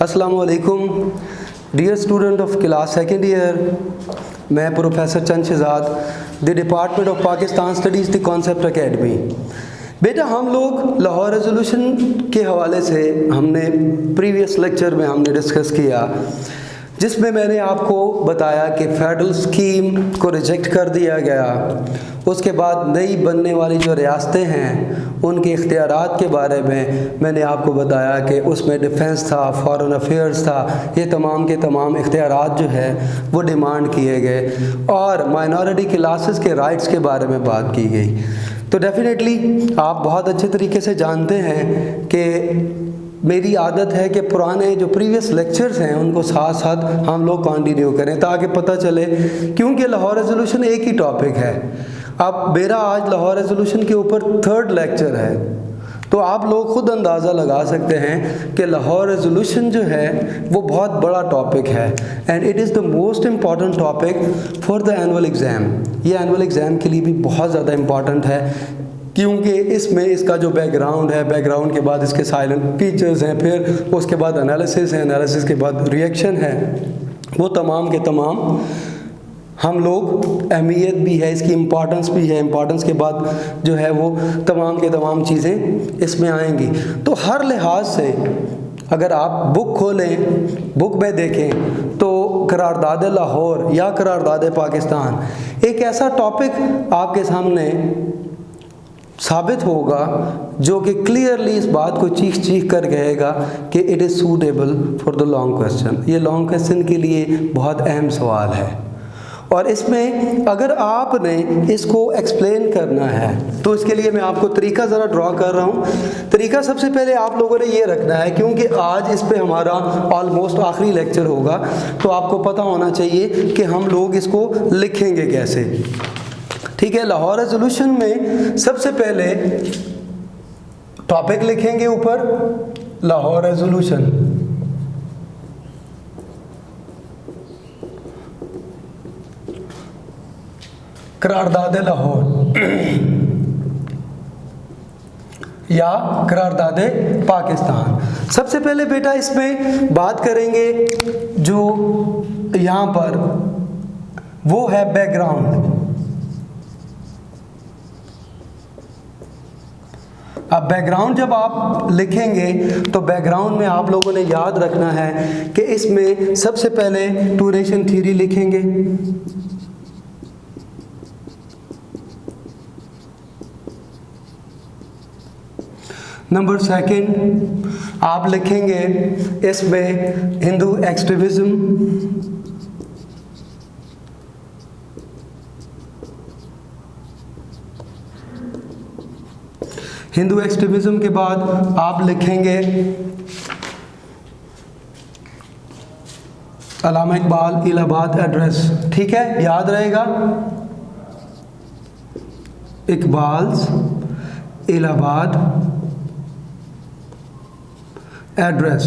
अस्सलामु अलैकुम dear student of class second year. मैं professor Chand Shahzad, the department of Pakistan studies the concept academy. बेटा, हम लोग लाहौर रेजोल्यूशन के हवाले से हमने प्रीवियस लेक्चर में हमने डिस्कस किया, जिसमें मैंने आपको बताया कि फेडरल स्कीम को रिजेक्ट कर दिया गया। उसके बाद नई बनने वाली जो रियासतें हैं उनके इख्तियारात के बारे में मैंने आपको बताया कि उसमें डिफेंस था, फॉरेन अफेयर्स था, ये तमाम के तमाम इख्तियारात जो है वो डिमांड किए गए और माइनॉरिटी क्लासेस के राइट्स के बारे में बात की गई। तो डेफिनेटली आप बहुत अच्छे तरीके से जानते हैं कि मेरी आदत है कि पुराने जो प्रीवियस लेक्चर्स हैं उनको साथ साथ हम लोग कंटिन्यू करें ताकि पता चले, क्योंकि लाहौर रेजोल्यूशन एक ही टॉपिक है। अब मेरा आज लाहौर रेजोल्यूशन के ऊपर थर्ड लेक्चर है, तो आप लोग खुद अंदाज़ा लगा सकते हैं कि लाहौर रेजोल्यूशन जो है वो बहुत बड़ा टॉपिक है and it is the most important topic for the annual exam. ये एनुअल एग्ज़ाम के लिए भी बहुत ज़्यादा इम्पॉर्टेंट है, क्योंकि इसमें इसका जो बैकग्राउंड है, बैकग्राउंड के बाद इसके साइलेंट फीचर्स हैं, फिर उसके बाद एनालिसिस है, एनालिसिस के बाद रिएक्शन है, वो तमाम के तमाम हम लोग अहमियत भी है, इसकी इम्पॉर्टेंस भी है, इम्पॉर्टेंस के बाद जो है वो तमाम के तमाम चीज़ें इसमें आएंगी। तो हर लिहाज से अगर आप बुक खोलें, बुक में देखें तो करारदाद लाहौर या करारदाद पाकिस्तान एक ऐसा टॉपिक आपके सामने साबित होगा जो कि क्लियरली इस बात को चीख चीख कर कहेगा कि it is suitable for the long question. ये लॉन्ग क्वेश्चन के लिए बहुत अहम सवाल है और इसमें अगर आपने इसको एक्सप्लेन करना है तो इसके लिए मैं आपको तरीका ज़रा ड्रॉ कर रहा हूँ। तरीका सबसे पहले आप लोगों ने ये रखना है, क्योंकि आज इस पे हमारा ऑलमोस्ट आखिरी लेक्चर होगा, तो आपको पता होना चाहिए कि हम लोग इसको लिखेंगे कैसे। ठीक है, लाहौर रेजोल्यूशन में सबसे पहले टॉपिक लिखेंगे ऊपर लाहौर रेजोल्यूशन, करारदाद लाहौर या करारदाद पाकिस्तान। सबसे पहले बेटा इसमें बात करेंगे जो यहाँ पर वो है बैकग्राउंड। अब बैकग्राउंड जब आप लिखेंगे तो बैकग्राउंड में आप लोगों ने याद रखना है कि इसमें सबसे पहले टूरेशन थ्योरी लिखेंगे, नंबर सेकंड आप लिखेंगे इसमें हिंदू एक्सट्रीमिज्म, हिंदू एक्सट्रीमिज्म के बाद आप लिखेंगे अल्लामा इकबाल इलाहाबाद एड्रेस। ठीक है, याद रहेगा, इकबाल्स इलाहाबाद एड्रेस,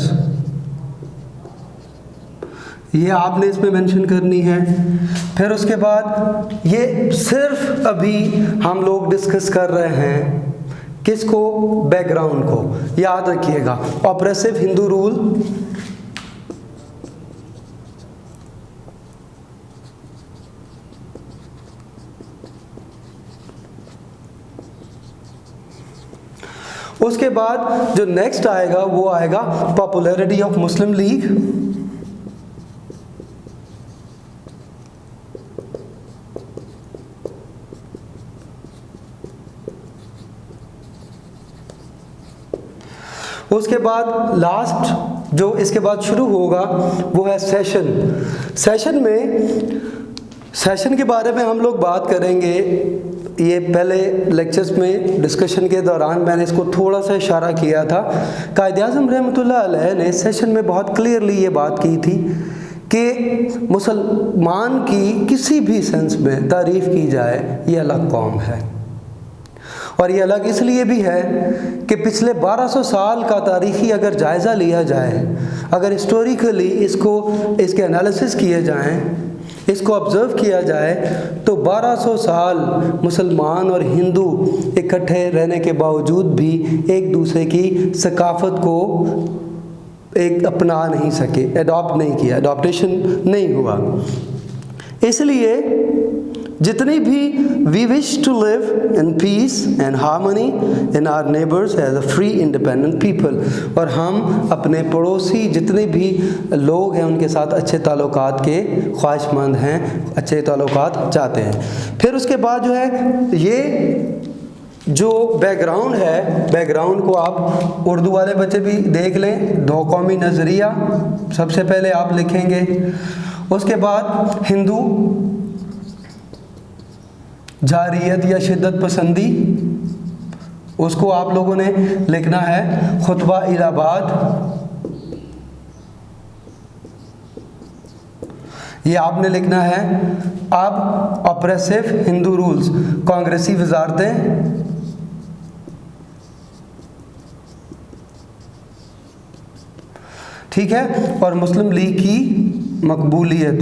ये आपने इसमें मेंशन करनी है। फिर उसके बाद ये सिर्फ अभी हम लोग डिस्कस कर रहे हैं किसको, बैकग्राउंड को। याद रखिएगा, ऑपरेसिव हिंदू रूल, उसके बाद जो नेक्स्ट आएगा वो आएगा पॉपुलैरिटी ऑफ मुस्लिम लीग, उसके बाद लास्ट जो इसके बाद शुरू होगा वो है सेशन। सेशन में सेशन के बारे में हम लोग बात करेंगे। ये पहले लेक्चर्स में डिस्कशन के दौरान मैंने इसको थोड़ा सा इशारा किया था। कायद-ए-आज़म रहमतुल्लाह अलैह ने सेशन में बहुत क्लियरली ये बात की थी कि मुसलमान की किसी भी सेंस में तारीफ़ की जाए ये अलग कौम है, और ये अलग इसलिए भी है कि पिछले 1200 साल का तारीख़ी अगर जायज़ा लिया जाए, अगर हिस्टोरिकली इसके एनालिसिस किए जाएं, इसको ऑब्ज़र्व किया जाए, तो 1200 साल मुसलमान और हिंदू इकट्ठे रहने के बावजूद भी एक दूसरे की सकाफ़त को एक अपना नहीं सके, अडॉप्ट नहीं किया, अडॉप्टेशन नहीं हुआ। इसलिए जितनी भी we wish to live in peace and harmony in our neighbours as a free independent people, और हम अपने पड़ोसी जितने भी लोग हैं उनके साथ अच्छे ताल्लुकात के ख्वाहिशमंद हैं, अच्छे ताल्लुकात चाहते हैं। फिर उसके बाद जो है ये जो बैकग्राउंड है, बैकग्राउंड को आप उर्दू वाले बच्चे भी देख लें। दो कौमी नज़रिया सबसे पहले आप लिखेंगे, उसके बाद हिंदू जारियत या शिद्दत पसंदी, उसको आप लोगों ने लिखना है। खुतबा इलाहाबाद, ये आपने लिखना है। अब ऑप्रेसिव हिंदू रूल्स, कांग्रेसी वजारतें, ठीक है, और मुस्लिम लीग की मकबूलियत।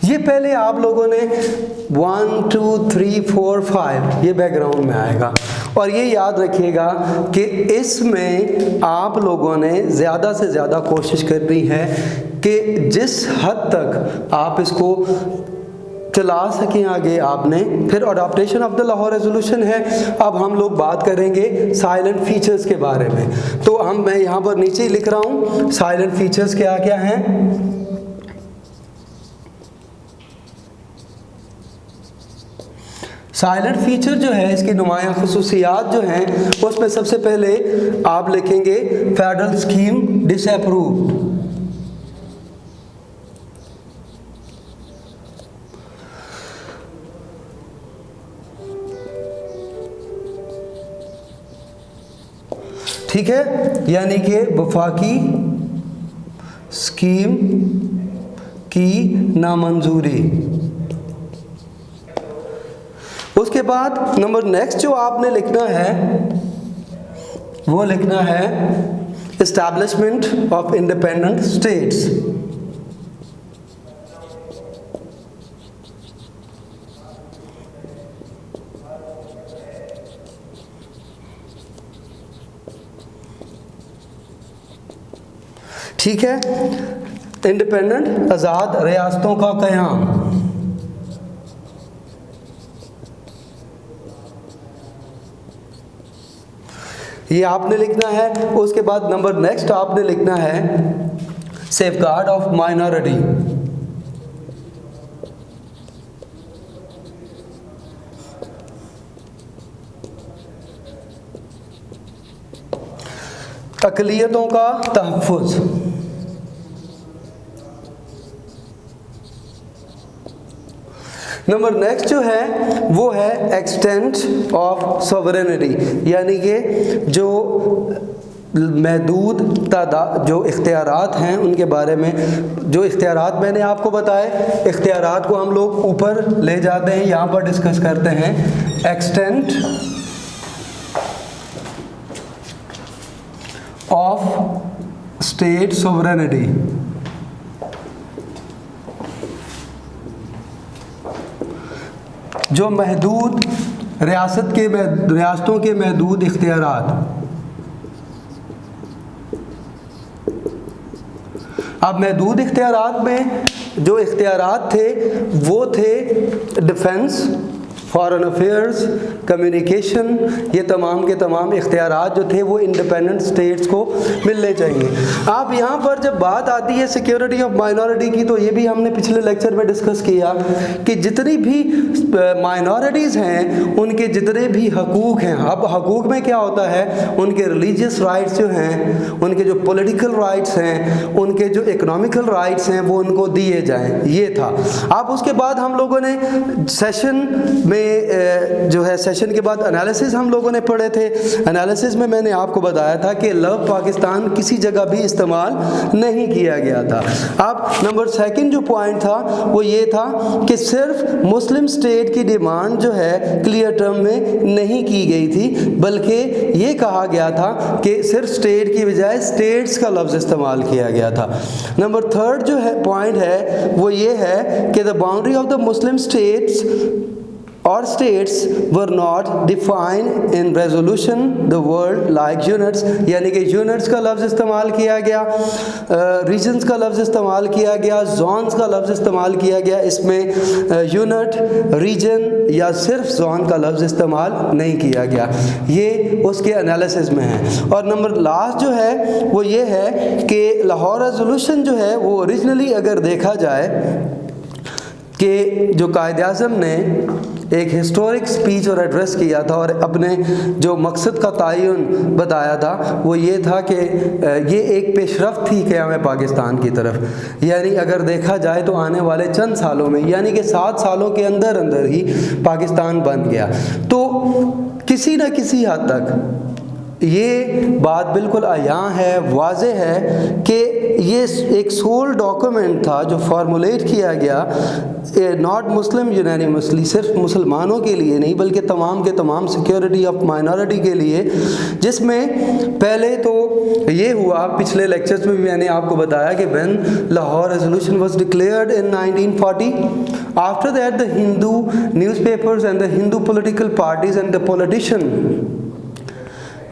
ये पहले आप लोगों ने 1 2 3 4 5 ये बैकग्राउंड में आएगा, और ये याद रखिएगा कि इसमें आप लोगों ने ज़्यादा से ज़्यादा कोशिश करनी है कि जिस हद तक आप इसको चला सकें आगे आपने। फिर adaptation of the Lahore resolution है। अब हम लोग बात करेंगे साइलेंट फीचर्स के बारे में। तो मैं यहाँ पर नीचे ही लिख रहा हूँ साइलेंट फीचर्स क्या क्या हैं। साइलेंट फीचर जो है, इसकी नुमाया खुसूसियात जो हैं, उसमें सबसे पहले आप लिखेंगे फेडरल स्कीम डिसअप्रूव्ड। ठीक है, यानी कि वफाकी स्कीम की नामंजूरी। उसके बाद नंबर नेक्स्ट जो आपने लिखना है वो लिखना है एस्टैब्लिशमेंट ऑफ इंडिपेंडेंट स्टेट्स। ठीक है, इंडिपेंडेंट आज़ाद रियासतों का क़याम। ये आपने लिखना है। उसके बाद नंबर नेक्स्ट आपने लिखना है सेफगार्ड ऑफ माइनॉरिटी। अक़लियतों का तहफ़्फ़ुज़। नंबर नेक्स्ट जो है वो है एक्सटेंट ऑफ सॉवरेनिटी, यानी कि जो महदूद तादाद जो इख्तियारात हैं उनके बारे में। जो इख्तियारात मैंने आपको बताए, इख्तियारात को हम लोग ऊपर ले जाते हैं, यहाँ पर डिस्कस करते हैं एक्सटेंट ऑफ स्टेट सॉवरेनिटी। जो महदूद रियासतों के महदूद इख्तियारात। अब महदूद इख्तियारात में जो इख्तियारात थे वो थे डिफेंस, फॉरेन अफेयर्स, कम्युनिकेशन, ये तमाम के तमाम इख्तियारात जो थे वो इंडिपेंडेंट स्टेट्स को मिलने चाहिए। आप यहाँ पर जब बात आती है सिक्योरिटी ऑफ माइनॉरिटी की, तो ये भी हमने पिछले लेक्चर में डिस्कस किया कि जितनी भी माइनॉरिटीज़ हैं उनके जितने भी हकूक़ हैं। अब हकूक़ में क्या होता है, उनके रिलीजियस राइट्स जो हैं, उनके जो पॉलिटिकल राइट्स हैं, उनके जो इकोनॉमिकल राइट्स हैं वो उनको दिए जाएँ, ये था। अब उसके बाद हम लोगों ने सेशन में जो है सेशन के बाद एनालिसिस हम लोगों ने पढ़े थे। एनालिसिस में मैंने आपको बताया था कि लव पाकिस्तान किसी जगह भी इस्तेमाल नहीं किया गया था। अब नंबर सेकंड जो पॉइंट था वो ये था कि सिर्फ मुस्लिम स्टेट की डिमांड जो है क्लियर टर्म में नहीं की गई थी, बल्कि ये कहा गया था कि सिर्फ स्टेट की बजाय स्टेट्स का लफ्ज़ इस्तेमाल किया गया था। नंबर थर्ड जो है पॉइंट है वो ये है कि the boundary of the Muslim states और states were not defined in resolution the world like units, यानी कि units का लफ्ज़ इस्तेमाल किया गया, regions का लफ्ज़ इस्तेमाल किया गया, zones का लफ्ज़ इस्तेमाल किया गया। इसमें unit, region या सिर्फ zone का लफ्ज़ इस्तेमाल नहीं किया गया। ये उसके एनालिसिस में है। और नंबर लास्ट जो है वो ये है कि लाहौर रेजोल्यूशन जो है वो ओरिजिनली अगर देखा जाए कि जो कायद-ए-आज़म ने एक हिस्टोरिक स्पीच और एड्रेस किया था और अपने जो मकसद का तयन बताया था वो ये था कि ये एक पेशरफ्त थी क़याम पाकिस्तान की तरफ। यानी अगर देखा जाए तो आने वाले चंद सालों में, यानी कि 7 सालों के अंदर अंदर ही पाकिस्तान बन गया। तो किसी न किसी हद तक ये बात बिल्कुल आयां है, वाज़े है कि ये एक सोल डॉक्यूमेंट था जो फार्मूलेट किया गया नॉट मुस्लिम यूनानिमसली, सिर्फ मुसलमानों के लिए नहीं बल्कि तमाम के तमाम सिक्योरिटी ऑफ माइनॉरिटी के लिए, जिसमें पहले तो ये हुआ, पिछले लेक्चर्स में भी मैंने आपको बताया कि when Lahore resolution was declared in 1940, after that the Hindu newspapers and the Hindu political parties and the politician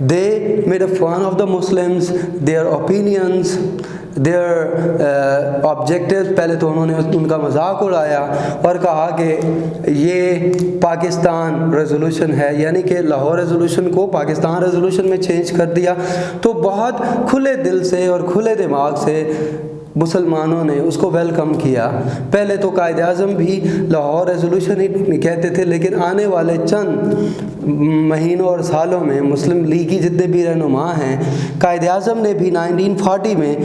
they made a fun of the Muslims, their opinions, their objectives। पहले तो उन्होंने उनका मजाक उड़ाया और कहा कि ये पाकिस्तान रेजोल्यूशन है, यानी कि लाहौर रेजोल्यूशन को पाकिस्तान रेजोल्यूशन में चेंज कर दिया। तो बहुत खुले दिल से और खुले दिमाग से मुसलमानों ने उसको वेलकम किया। पहले तो कायद-ए-आज़म भी लाहौर रेजोल्यूशन ही कहते थे, लेकिन आने वाले चंद महीनों और सालों में मुस्लिम लीग की जितने भी रहनुमा हैं, कायद-ए-आज़म ने भी 1940 में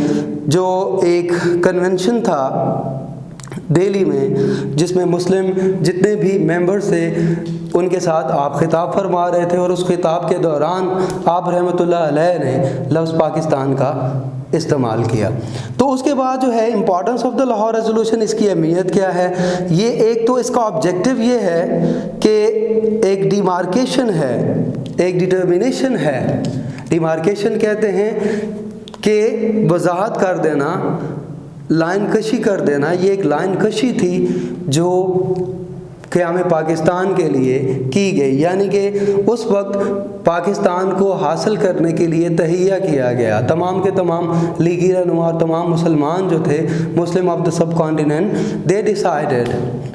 जो एक कन्वेंशन था दिल्ली में, जिसमें मुस्लिम जितने भी मेंबर्स थे उनके साथ आप खिताब फरमा रहे थे, और उस खिताब के दौरान आप रहमतुल्लाह अलैह ने लफ्ज़ पाकिस्तान का इस्तेमाल किया। तो उसके बाद जो है importance of the Lahore resolution, इसकी अहमियत क्या है, ये एक तो इसका ऑब्जेक्टिव ये है कि एक डिमार्केशन है, एक डिटर्मिनेशन है। डिमार्केशन कहते हैं कि वजाहत कर देना, लाइन कशी कर देना। ये एक लाइन कशी थी जो क़याम पाकिस्तान के लिए की गई, यानी कि उस वक्त पाकिस्तान को हासिल करने के लिए तहिया किया गया। तमाम के तमाम लीगी रहनुमा और तमाम मुसलमान जो थे, मुस्लिम of the sub continent, they decided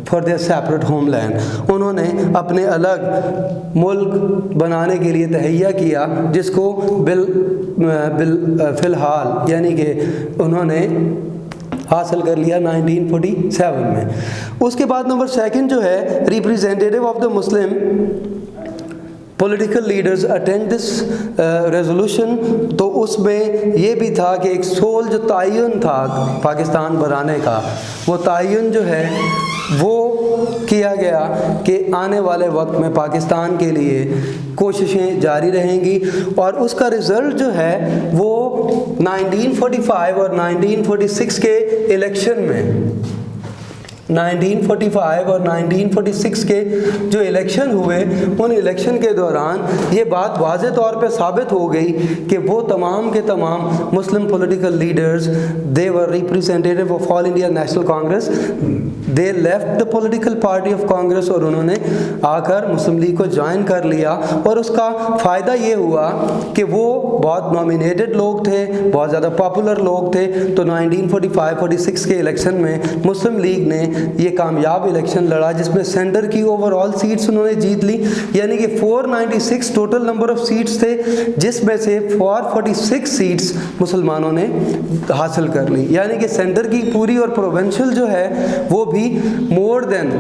for their separate homeland. उन्होंने अपने अलग मुल्क बनाने के लिए तहिया किया, जिसको फ़िलहाल यानी कि उन्होंने हासिल कर लिया 1947 में। उसके बाद नंबर 2 जो है, representative of the Muslim political leaders attend this resolution. तो उसमें ये भी था कि एक सोल जो तयन था पाकिस्तान बनाने का, वो तयन जो है वो किया गया कि आने वाले वक्त में पाकिस्तान के लिए कोशिशें जारी रहेंगी। और उसका रिज़ल्ट जो है वो 1945 और 1946 के इलेक्शन में, 1945 और 1946 के जो इलेक्शन हुए, उन इलेक्शन के दौरान ये बात वाज़े तौर पे साबित हो गई कि वो तमाम के तमाम मुस्लिम political leaders, they were representative of all India national Congress, they left the political party of Congress, और उन्होंने आकर मुस्लिम लीग को ज्वाइन कर लिया। और उसका फ़ायदा ये हुआ कि वो बहुत नॉमिनेटेड लोग थे, बहुत ज़्यादा पॉपुलर लोग थे। तो 1945-46 के इलेक्शन में मुस्लिम लीग ने ये कामयाब इलेक्शन लड़ा, जिसमें सेंटर की ओवरऑल सीट्स उन्होंने जीत ली, यानी कि 496 टोटल नंबर ऑफ सीट्स थे, जिसमें से 446 सीट्स मुसलमानों ने हासिल कर ली। यानी कि सेंटर की पूरी और प्रोविंशियल जो है वो भी मोर देन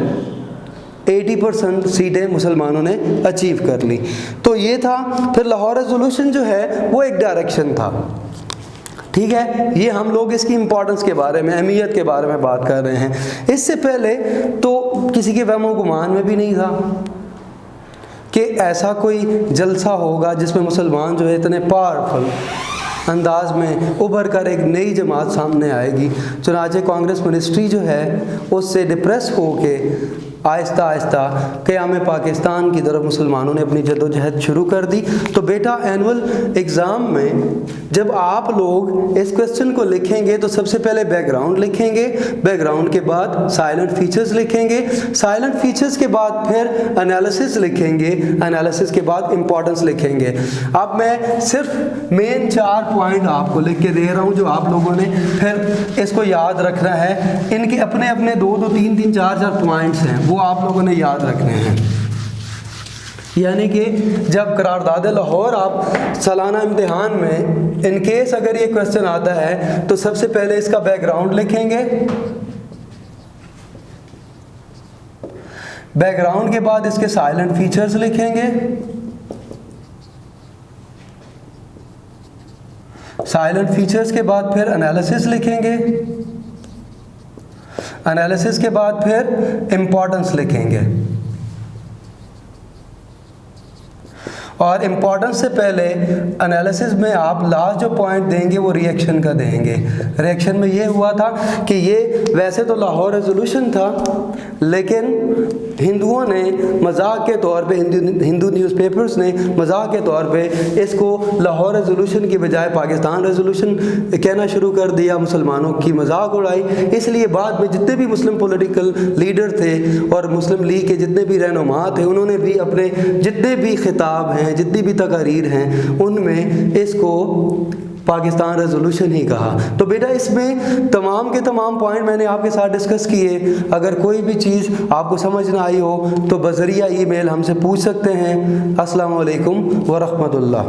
80% सीटें मुसलमानों ने अचीव कर ली। तो ये था। फिर लाहौर रेजोल्यूशन जो है वो एक डायरेक्शन था, ठीक है। ये हम लोग इसकी इम्पोर्टेंस के बारे में, अहमियत के बारे में बात कर रहे हैं। इससे पहले तो किसी के वहमो गुमान में भी नहीं था कि ऐसा कोई जलसा होगा जिसमें मुसलमान जो है इतने पावरफुल अंदाज में उभर कर एक नई जमात सामने आएगी। चुनांचे कांग्रेस मिनिस्ट्री जो है उससे डिप्रेस होके आहिस्ता आहिस्ता क़याम पाकिस्तान की तरफ मुसलमानों ने अपनी जद्दोजहद शुरू कर दी। तो बेटा एनुअल एग्ज़ाम में जब आप लोग इस क्वेश्चन को लिखेंगे तो सबसे पहले बैकग्राउंड लिखेंगे, बैकग्राउंड के बाद साइलेंट फीचर्स लिखेंगे, साइलेंट फीचर्स के बाद फिर एनालिसिस लिखेंगे, एनालिसिस के बाद इंपॉर्टेंस लिखेंगे। अब मैं सिर्फ मेन 4 पॉइंट आपको लिख के दे रहा हूँ जो आप लोगों ने फिर इसको याद रखना है। इनके अपने अपने 2-2, 3-3, 4-4 पॉइंट्स हैं, वो आप लोगों ने याद रखने हैं। यानी कि जब करारदाद लाहौर आप सालाना इम्तिहान में इन केस अगर ये क्वेश्चन आता है तो सबसे पहले इसका बैकग्राउंड लिखेंगे, बैकग्राउंड के बाद इसके साइलेंट फीचर्स लिखेंगे, साइलेंट फीचर्स के बाद फिर एनालिसिस लिखेंगे, एनालिसिस के बाद फिर इंपॉर्टेंस लिखेंगे, और इम्पॉर्टेंस से पहले एनालिसिस में आप लास्ट जो पॉइंट देंगे वो रिएक्शन का देंगे। रिएक्शन में ये हुआ था कि ये वैसे तो लाहौर रेजोल्यूशन था, लेकिन हिंदुओं ने मजाक के तौर पे, हिंदू न्यूज़पेपर्स ने मजाक के तौर पे इसको लाहौर रेजोल्यूशन की बजाय पाकिस्तान रेजोल्यूशन कहना शुरू कर दिया, मुसलमानों की मजाक उड़ाई। इसलिए बाद में जितने भी मुस्लिम पॉलिटिकल लीडर थे और मुस्लिम लीग के जितने भी रहनुमा थे, उन्होंने भी अपने जितने भी खिताब हैं, जितनी भी तकारीर हैं, उनमें इसको पाकिस्तान रेजोल्यूशन ही कहा। तो बेटा इसमें तमाम के तमाम पॉइंट मैंने आपके साथ डिस्कस किए। अगर कोई भी चीज़ आपको समझ ना आई हो तो बज़रिया ईमेल हमसे पूछ सकते हैं। अस्सलाम वालेकुम व रहमतुल्लाह।